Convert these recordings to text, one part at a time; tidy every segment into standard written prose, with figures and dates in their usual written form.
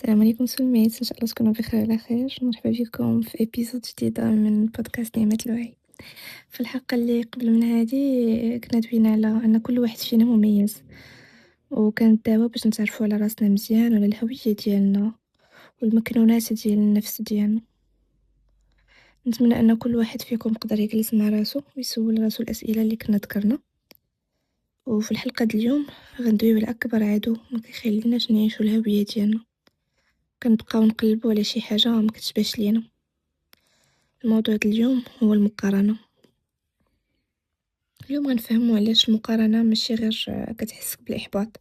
السلام عليكم سلميات، إن شاء الله تكونوا بخير على خير. مرحبا بكم في إبيزود جديدة من بودكاست نعمة الوعي. في الحلقة اللي قبل من هذه كنا دوينا على أن كل واحد فينا مميز، وكانت دعوة باش نتعرفوا على راسنا مزيان وعلى الهوية ديالنا والمكنونات ديال النفس ديالنا. نتمنى أن كل واحد فيكم يقدر يجلس مع راسو ويسول راسو الأسئلة اللي كنا ذكرنا. وفي الحلقة ديال اليوم غندويو على أكبر عدو ما كيخليناش نعيشو الهوية ديالنا، كنبقاو نقلبو على شي حاجة ما كتشبهش لينا. الموضوع ديال اليوم هو المقارنة. اليوم غنفهمو علاش المقارنة ماشي غير كتحسك بالإحباط،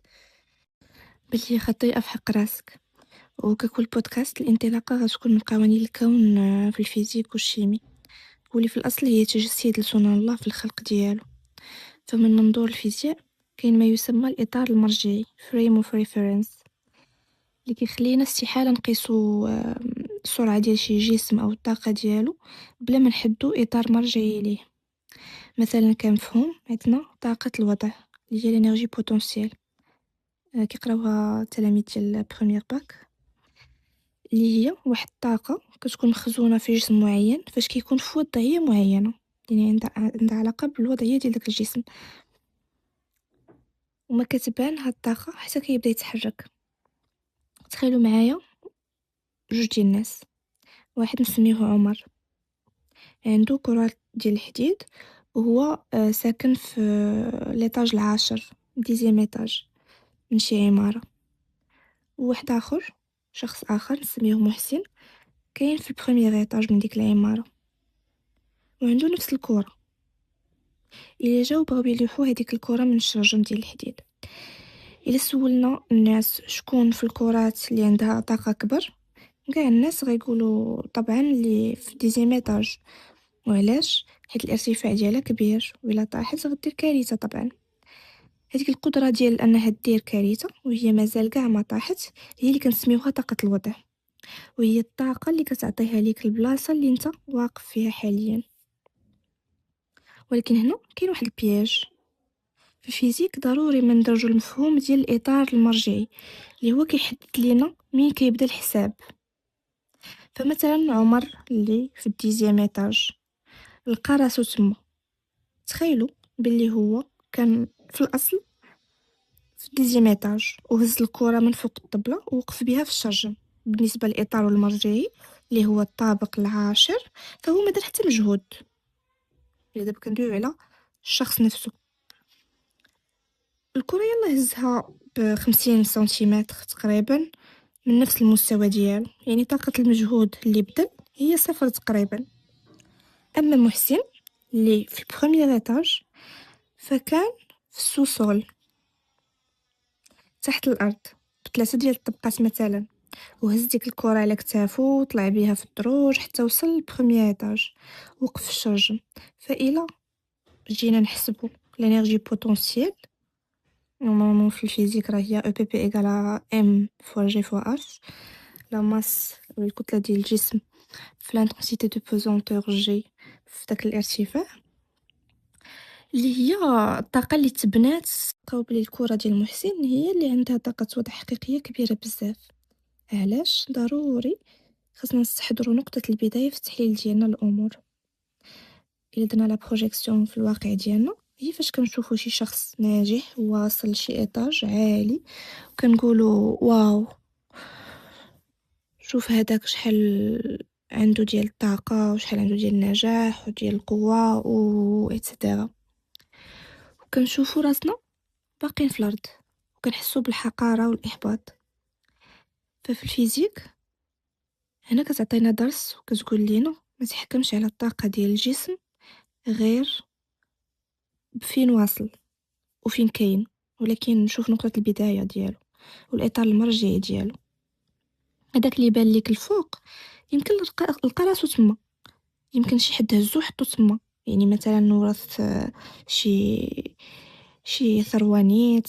بل هي خطيئة في حق راسك. وككل بودكاست الانطلاقة غتكون من قوانين الكون في الفيزيك والشيمي، واللي في الأصل هي تجسيد لصنع الله في الخلق ديالو. فمن منظور الفيزياء كاين ما يسمى الإطار المرجعي frame of reference، اللي كيخلينا استحالة نقيسو السرعة ديال شي جسم أو الطاقة ديالو بلا ما نحدو إطار مرجعي ليه. مثلا كمفهوم عندنا طاقة الوضع اللي هي الانرجي بوتونسيال، كيقراوها التلاميذ ديال بروميير باك، اللي هي واحد الطاقة كتكون مخزونة في جسم معين فاش كيكون في وضعية معينة، يعني عندها علاقة بالوضعية ديال داك الجسم، وما كتبان هاد الطاقة حتى كيبدا يتحرك. تخيلوا معايا جوج ديال الناس، واحد نسميوه عمر، عنده كرة ديال الحديد وهو ساكن في ليطاج العاشر، ديزيام ايطاج من شي عمارة. وواحد آخر، شخص آخر نسميوه محسن، كاين في البروميير ايطاج من ديك العمارة وعنده نفس الكرة. إلا جاو بغاو يلوحو هاديك الكرة من الشرجم ديال الحديد، إلا سولنا الناس شكون في الكرات اللي عندها طاقة كبر، كاع الناس غيقولوا طبعا اللي في ديزيام ايطاج. وعلاش؟ حيت الارتفاع ديالها كبير، وإلا طاحت غدير كارثة. طبعا هذيك القدرة ديال أنها دير كارثة وهي مازال كاع ما طاحت هي اللي كنسميوها طاقة الوضع، وهي الطاقة اللي كتعطيها ليك البلاصة اللي انت واقف فيها حاليا. ولكن هنا كاين واحد البياج في الفيزيك، ضروري ما ندرجو المفهوم ديال الإطار المرجعي اللي هو كيحدد لينا مين كيبدا الحساب. فمثلا عمر اللي في الديزيام ايطاج لقى راسو تما، تخيلوا باللي هو كان في الأصل في الديزيام ايطاج وهز الكرة من فوق الطبلة ووقف بها في الشرجم. بالنسبة للإطار المرجعي اللي هو الطابق العاشر، فهو ما دار حتى مجهود. إلا دابا كندويو على الشخص نفسه، الكرة يلا هزها ب50 سنتيمتر تقريبا من نفس المستوى ديالو، يعني طاقة المجهود اللي بذل هي صفر تقريبا. أما محسن اللي في البروميير ايطاج فكان في السوسول تحت الأرض بثلاثة ديال الطبقات مثلا، وهز ديك الكرة على كتافو وطلع بيها في الدروج حتى وصل للبروميير ايطاج، وقف في الشرجم. فإلا جينا نحسبو الانرجي بوتونسيال، نورمالمون في الفيزيك راه هي او بي بي ايكالا ام فوا جي فوا اش، لا ماس الكتلة ديال الجسم في لانتنسيتي دو بوزونتور جي في داك الارتفاع، اللي هي الطاقة اللي تبنات قبل الكرة ديال محسن هي اللي عندها طاقة وضع حقيقية كبيرة بزاف. علاش ضروري خاصنا نستحضروا نقطة البداية في التحليل ديالنا الأمور. إلا درنا لا بروجيكسيون في الواقع ديالنا، هي فاش كنشوفوا شي شخص ناجح واصل لشي ايطاج عالي وكنقولوا واو، شوف هذاك شحال عنده ديال الطاقة وشحال عنده ديال النجاح وديال القوة و إتسيتيرا، وكنشوفوا راسنا باقين في الأرض وكنحسوا بالحقارة والإحباط. ففي الفيزيك هنا كتعطينا درس وكتقول لينا ما تحكمش على الطاقة ديال الجسم غير بفين واصل وفين كاين، ولكن نشوف نقطة البداية ديالو والإطار المرجعي ديالو. هداك اللي بان ليك الفوق يمكن لقى راسو تما، يمكن شي حد هزو حطو تما، يعني مثلا ورث شي ثروانيت،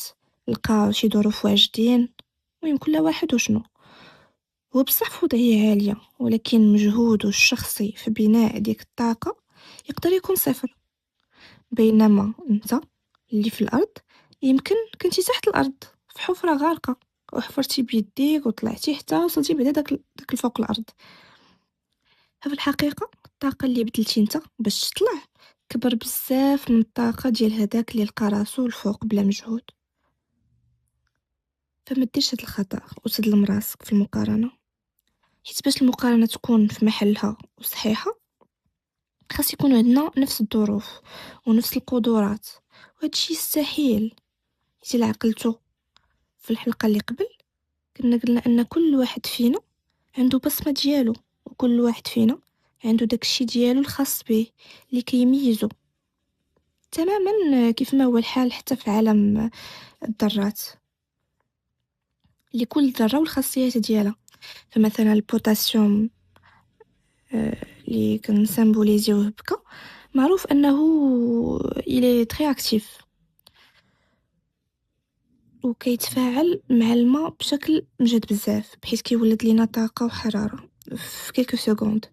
لقى شي ظروف واجدين، المهم كل واحد وشنو هو بصح في وضعية عالية، ولكن مجهوده الشخصي في بناء ديك الطاقة يقدر يكون صفر. بينما انت اللي في الأرض يمكن كنتي تحت الأرض في حفرة غارقة وحفرتي بيديك وطلعتي حتى وصلتي بعدا داك الفوق الارض. ففي الحقيقه الطاقه اللي بدلتي انت باش تطلع كبر بزاف من الطاقه ديال هداك اللي لقى راسو الفوق بلا مجهود. فما ديرش هاد الخطا وتظلم راسك في المقارنه، حيت باش المقارنه تكون في محلها وصحيحه خاص يكون عندنا نفس الظروف ونفس القدرات، وهادشي يستحيل. إلا عقلتو في الحلقه اللي قبل كنا قلنا ان كل واحد فينا عنده بصمه ديالو، وكل واحد فينا عنده داكشي ديالو الخاص به اللي كيميزو تماما كيف ما هو الحال حتى في عالم الذرات. لكل ذره والخاصيات ديالها. فمثلا البوتاسيوم اللي كنسامبوليزيوه بكا معروف انه الى تري اكتيف وكيتفاعل مع الماء بشكل مجهد بزاف، بحيث كيولد لينا طاقه وحراره في كيلكو سكوند.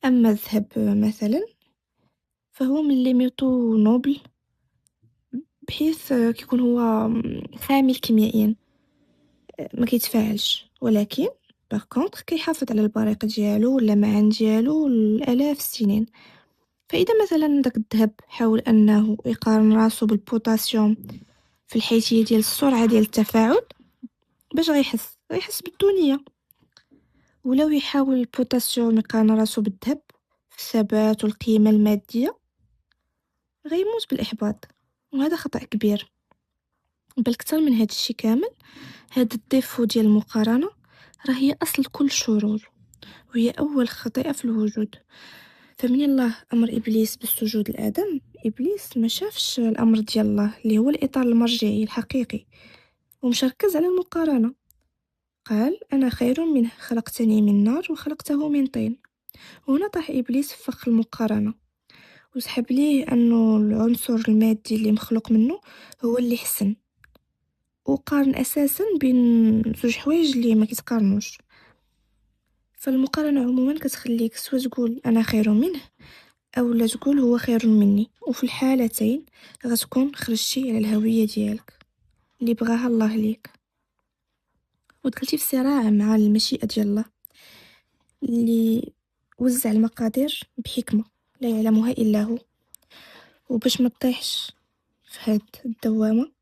اما الذهب مثلا فهو من لي ميتو نوبل، بحيث كيكون هو خامل كيميائيا ما كيتفاعلش، ولكن باغ كونطخ كيحافظ على البريق ديالو واللمعان ديالو لالاف السنين. فاذا مثلا داك الذهب حاول انه يقارن راسو بالبوتاسيوم في الحيثيه ديال السرعه ديال التفاعل، باش غيحس بالدونيه. ولو يحاول البوتاسيوم يقارن راسو بالذهب في الثبات والقيمه الماديه غيموت بالاحباط، وهذا خطأ كبير. بل كتر من هاد الشي كامل، هاد الديفو ديال المقارنه راه هي اصل كل الشرور، وهي اول خطيئه في الوجود. فمن الله امر ابليس بالسجود لادم، ابليس ما شافش الامر ديال الله اللي هو الاطار المرجعي الحقيقي ومش ركز على المقارنه. قال انا خير منه، خلقتني من نار وخلقته من طين. وهنا طاح ابليس في فخ المقارنه، وسحب ليه انه العنصر المادي اللي مخلوق منه هو اللي حسن، وقارن اساسا بين زوج حوايج اللي ما كيتقارنوش. فالمقارنه عموما كتخليك سوا تقول انا خير منه او لا تقول هو خير مني، وفي الحالتين غتكون خرجتي على الهويه ديالك اللي بغاها الله ليك، ودخلتي في صراع مع المشيئه ديال الله اللي وزع المقادير بحكمه لا يعلمها الا هو. وباش ما تطيحش في هاد الدوامه،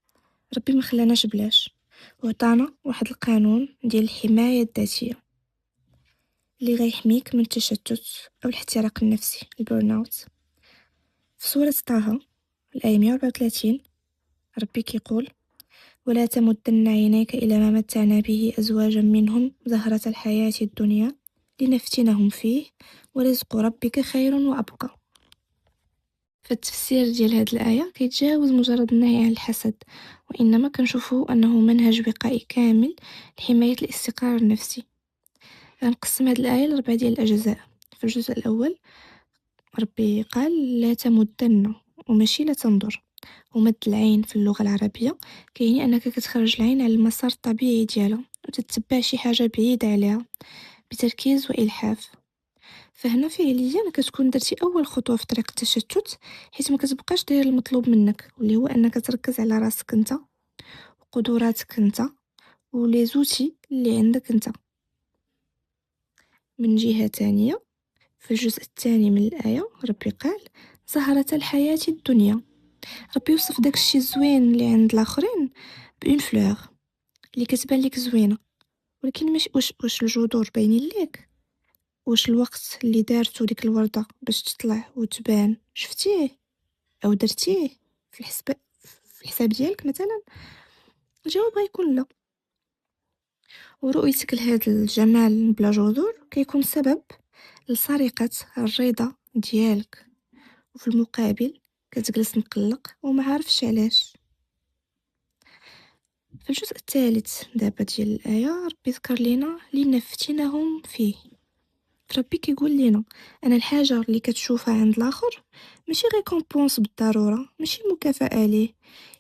ربي ما خلاناش بلاش، وعطانا واحد القانون ديال الحمايه الذاتيه اللي غيحميك من التشتت او الاحتراق النفسي البورن اوت. في سوره طه الايه 134 ربي كيقول ولا تمدن عينيك الى ما متعنا به ازواجا منهم زهرة الحياة الدنيا لنفتنهم فيه ورزق ربك خير وابقى. فالتفسير ديال هاد الآية كيتجاوز مجرد النهي عن الحسد، وإنما كنشوفه أنه منهج وقائي كامل لحماية الاستقرار النفسي. غنقسم هاد الآية ل4 ديال الأجزاء. في الجزء الأول ربي قال لا تمدن وماشي لا تنظر، ومد العين في اللغة العربية كيعني أنك كتخرج العين على المسار الطبيعي ديالها وتتبع شي حاجة بعيدة عليها بتركيز وإلحاف. فهنا فعليا كتكون درتي اول خطوه في طريق التشتت، حيت ما كتبقاش داير المطلوب منك واللي هو انك تركز على راسك انت وقدراتك انت ولي زوتي اللي عندك انت. من جهه تانية في الجزء الثاني من الايه ربي قال زهرة الحياه الدنيا. ربي يوصف داك الشيء الزوين اللي عند الاخرين بون فلور اللي كتبان لك زوينه، ولكن مش واش الجذور باينين ليك، واش الوقت اللي دارتو ديك الوردة باش تطلع وتبان شفتيه او درتيه في الحساب ديالك مثلا. الجواب غيكون لا. ورؤيتك لهذا الجمال بلا جذور كيكون سبب لسرقة الرضا ديالك، وفي المقابل كتجلس مقلق وما عارفش علاش. في الجزء الثالث دابا ديال الآية ربي ذكر لينا لنفتنهم فيه. ربي كيقول لينا انا الحاجه اللي كتشوفها عند الاخر ماشي ريكومبونس بالضروره، ماشي مكافاه ليه،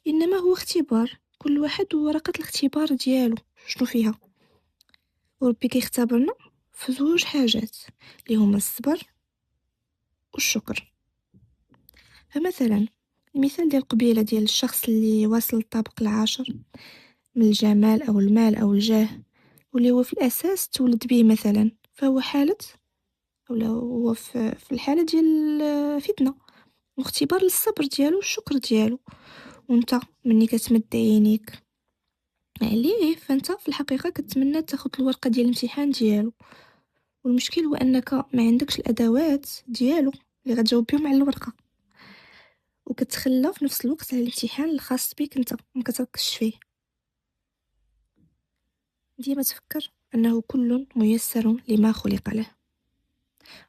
انما هو اختبار. كل واحد ورقه الاختبار ديالو شنو فيها. وربي كيختبرنا في زوج حاجات اللي هما الصبر والشكر. فمثلا المثال ديال قبيله ديال الشخص اللي واصل الطابق العاشر، من الجمال أو المال أو الجاه، واللي هو في الأساس تولد به مثلا، فهو حالة أو هو في الحالة ديال فتنة واختبار للصبر ديالو والشكر ديالو. وانت مني كتمد عينيك عليه فانت في الحقيقة كتمنى تاخد الورقة ديال الامتحان ديالو، والمشكل هو انك ما عندكش الادوات ديالو اللي غتجاوب بهم على الورقة، وكتخلى في نفس الوقت على الامتحان الخاص بك انت ما كتركزش فيه. ديما تفكر انه كل ميسر لما خلق له.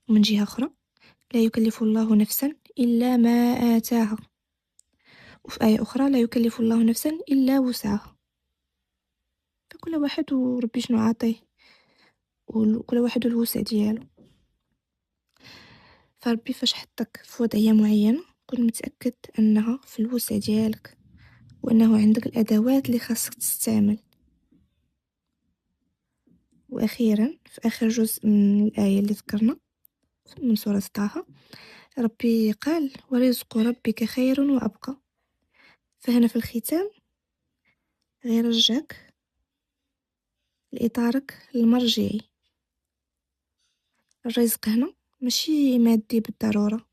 ومن جهة اخرى لا يكلف الله نفسا الا ما اتاها، وفي آية اخرى لا يكلف الله نفسا الا وسعها. فكل واحد وربي شنو عاطيه، وكل واحد الوسع ديالو. فربي فاش حطك في وضعية معينة كن متأكد أنها في الوسع ديالك، وأنه عندك الأدوات اللي خاصك تستعمل. وأخيرا في آخر جزء من الآية اللي ذكرنا من سورة طه، ربي قال ورزق ربك خير وأبقى. فهنا في الختام غير رجعك لإطارك المرجعي. الرزق هنا ماشي مادي بالضرورة،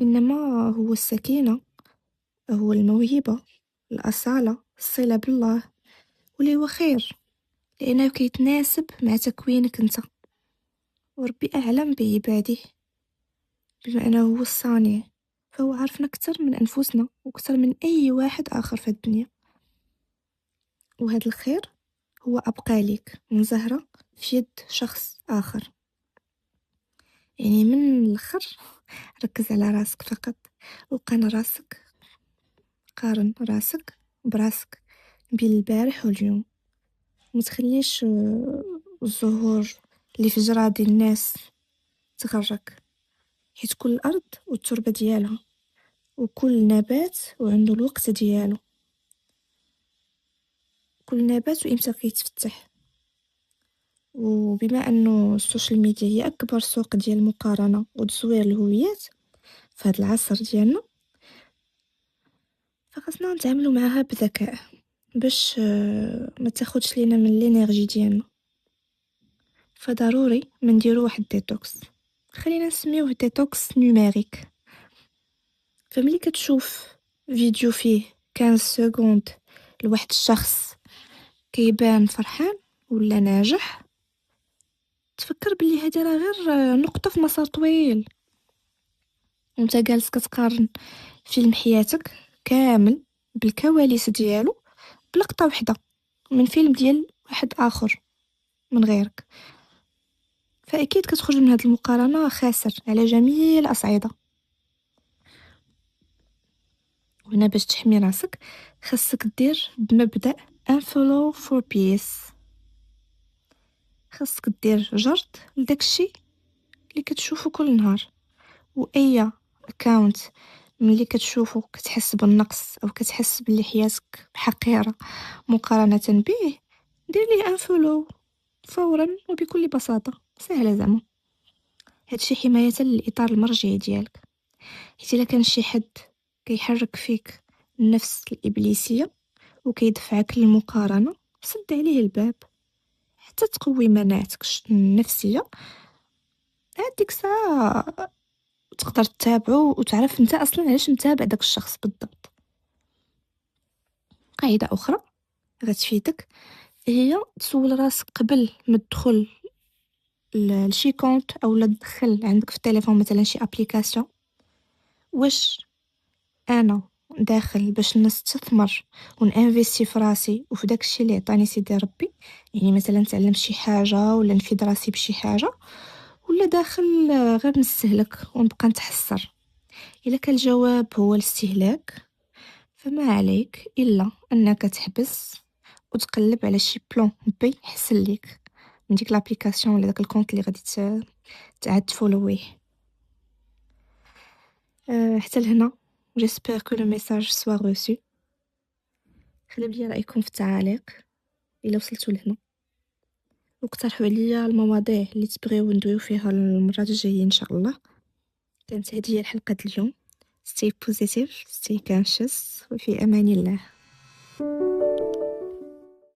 إنما هو السكينة، هو الموهبة، الأصالة، الصلة بالله، واللي هو خير لأنه كيتناسب مع تكوينك انت. وربي أعلم بعباده بما أنه هو الصانع، فهو عارفنا أكثر من أنفسنا وأكثر من أي واحد آخر في الدنيا. وهذا الخير هو أبقى ليك من زهرة في يد شخص آخر. يعني من الآخر ركز على راسك فقط، وقارن راسك، قارن راسك براسك بين البارح واليوم. متخليش الزهور اللي في جرى ديال الناس تغرك، حيت كل الأرض والتربة ديالها، وكل نبات وعنده الوقت ديالو. كل نبات وإمتى كيتفتح. وبما أنه السوشيال ميديا هي أكبر سوق ديال المقارنة وتزوير الهويات في هذا العصر ديالنا، فخاصنا نتعاملوا معها بذكاء باش ما تاخدش لينا من الانرجي ديالنا. فضروري ما نديرو واحد ديتوكس، خلينا نسميوه ديتوكس نيميريك. فملي كتشوف فيديو فيه 15 سكوند لواحد الشخص كيبان فرحان ولا ناجح، تفكر بلي هادي راه غير نقطة في مسار طويل، وانت جالس كتقارن فيلم حياتك كامل بالكواليس ديالو بلقطة وحدة من فيلم ديال واحد آخر من غيرك. فأكيد كتخرج من هاد المقارنة خاسر على جميع الأصعدة. وهنا باش تحمي راسك خاصك دير بمبدأ unfollow for peace. خاصك دير جرد لداكشي اللي كتشوفو كل نهار، وأي أكاونت ملي كتشوفو كتحس بالنقص أو كتحس بلي حياتك حقيرة مقارنة به، دير ليه unfollow فورا وبكل بساطة. سهلة زعما. هادشي حماية للإطار المرجعي ديالك، حيت إلا كان شي حد كيحرك فيك النفس الإبليسية وكيدفعك للمقارنة، سد عليه الباب حتى تقوي مناعتك النفسية. هاديك الساعة تقدر تتابعو وتعرف انت اصلا علاش متابع داك الشخص بالضبط. قاعدة اخرى غتفيدك هي تسول راسك قبل ما تدخل لشي كونت او لا تدخل عندك في التليفون مثلا شي ابليكاسيون، واش انا داخل باش نستثمر ونانفيستي في راسي وفي داك الشيء اللي عطاني سيدي ربي، يعني مثلا نتعلم شي حاجه ولا نفيد راسي بشي حاجه، ولا داخل غير نستهلك ونبقى نتحسر. الا كان الجواب هو الاستهلاك، فما عليك الا انك تحبس وتقلب على شي بلان بي يحسن ليك من ديك لابليكاسيون ولا داك الكونت اللي غادي تعاد تفولويه. حتى لهنا جيسبر كو لو ميساج سوا روسو. خليو لي رايكم في التعاليق الا وصلتوا لهنا، واقترحوا عليا المواضيع اللي تبغيو ندويو فيها المرات الجايين ان شاء الله. كانت هذه هي الحلقه اليوم. stay positive stay conscious وفي امان الله.